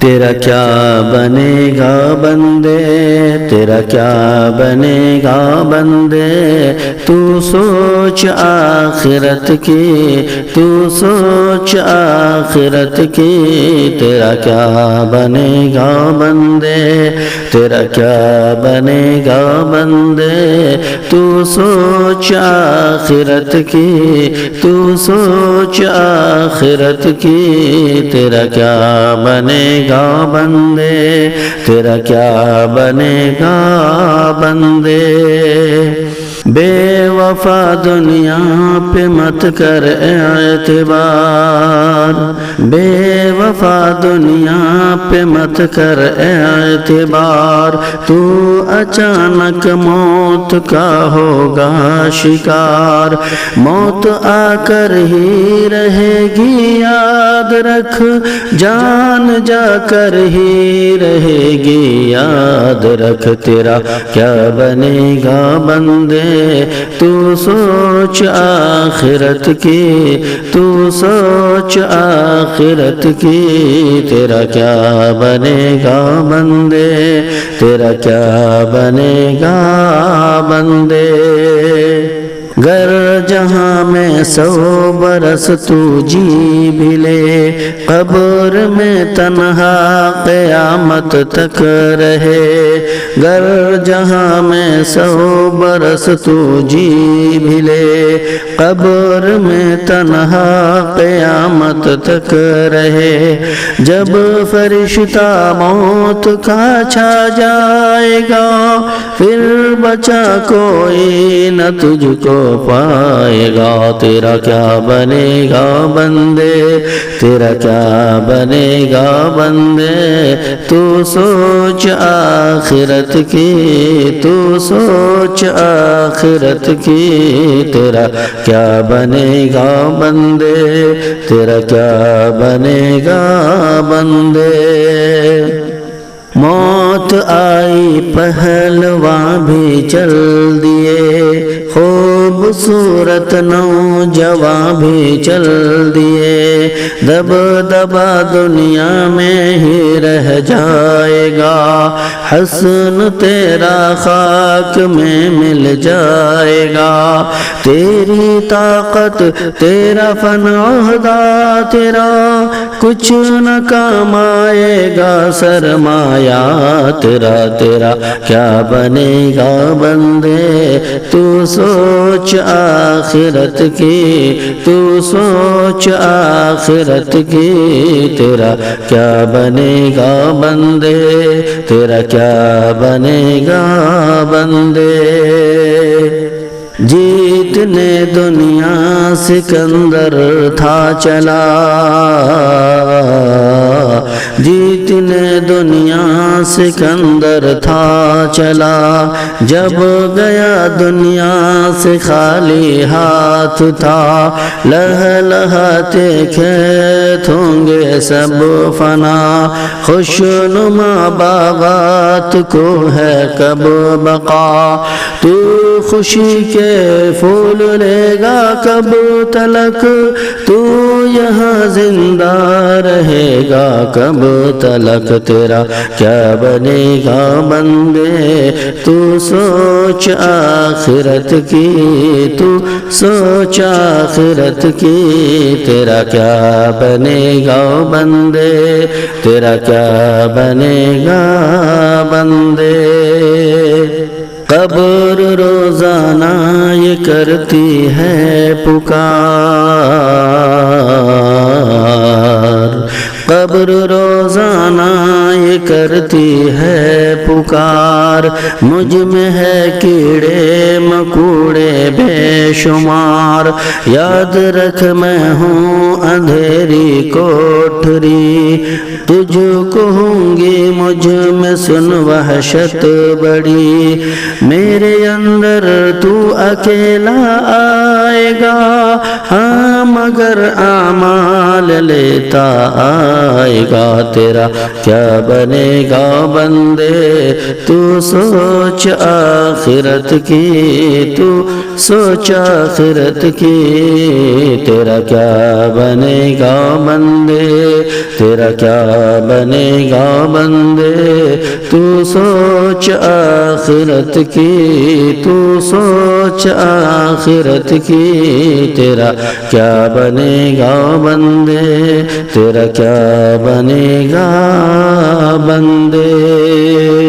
تیرا کیا بنے گا بندے، تیرا کیا بنے گا بندے، تو سوچ آخرت کی، تو سوچ آخرت کی، تیرا کیا بنے گا بندے، تیرا کیا بنے گا بندے، تو سوچ آخرت کی، تو سوچ آخرت کی، تیرا کیا بنے گا بندے، تیرا کیا بنے گا بندے۔ بے وفا دنیا پہ مت کر اعتبار، بے وفا دنیا پہ مت کر اعتبار، تو اچانک موت کا ہوگا شکار، موت آ کر ہی رہے گی یاد رکھ، جان جا کر ہی رہے گی یاد رکھ، تیرا کیا بنے گا بندے، تو سوچ آخرت کی، تو سوچ آخرت کی، تیرا کیا بنے گا بندے، تیرا کیا بنے گا بندے۔ گر جہاں میں 100 برس تو جی بھی لے، قبر میں تنہا قیامت تک رہے، گر جہاں میں 100 برس تو جی بھی لے، قبر میں تنہا قیامت تک رہے، جب فرشتہ موت کا چھا جائے گا، پھر بچا کوئی نہ تجھ کو پائے گا، تیرا کیا بنے گا بندے، تیرا کیا بنے گا بندے، تو سوچ آخرت کی، تو سوچ آخرت کی، تیرا کیا بنے گا بندے، تیرا کیا بنے گا بندے۔ موت آئی پہلواں بھی چل دیے، خوبصورت نوجواں بھی چل دیے، دبدبا دنیا میں ہی رہ جائے گا، حسن تیرا خاک میں مل جائے گا، تیری طاقت تیرا فن عہدہ تیرا، کچھ نہ کام آئے گا سرمایہ تیرا، تیرا کیا بنے گا بندے، تو سوچ آخرت کی، تو سوچ آخرت کی، تیرا کیا بنے گا بندے، تیرا کیا بنے گا بندے۔ جیتنے دنیا سکندر تھا چلا، جیتنے دنیا سکندر تھا چلا، جب گیا دنیا سے خالی ہاتھ تھا، لہلہاتے کھیت ہوں گے سب فنا، خوشنما باغات کو ہے کب بقا، تو خوشی کے پھول لے گا کب تلک، تو یہاں زندہ رہے گا کب تلک، تیرا کیا بنے گا بندے، تو سوچ آخرت کی، تو سوچ آخرت کی، تیرا کیا بنے گا بندے، تیرا کیا بنے گا بندے۔ قبر روزانہ یہ کرتی ہے پکار، قبر روزانہ یہ کرتی ہے پکار، مجھ میں ہے کیڑے مکوڑے بے شمار، یاد رکھ میں ہوں اندھیری کوٹھری، تجھ کو ہوں گی مجھ میں سن وحشت بڑی، میرے اندر تو اکیلا آئے گا، ہاں مگر اعمال لیتا آئے گا، تیرا کیا بنے گا بندے، تو سوچ آخرت کی، تو سوچ آخرت کی، تیرا کیا بنے گا بندے، تیرا کیا بنے گا بندے، تو سوچ آخرت کی، تو سوچ آخرت کی، تیرا کیا بنے گا بندے، تیرا کیا بنے گا بندے۔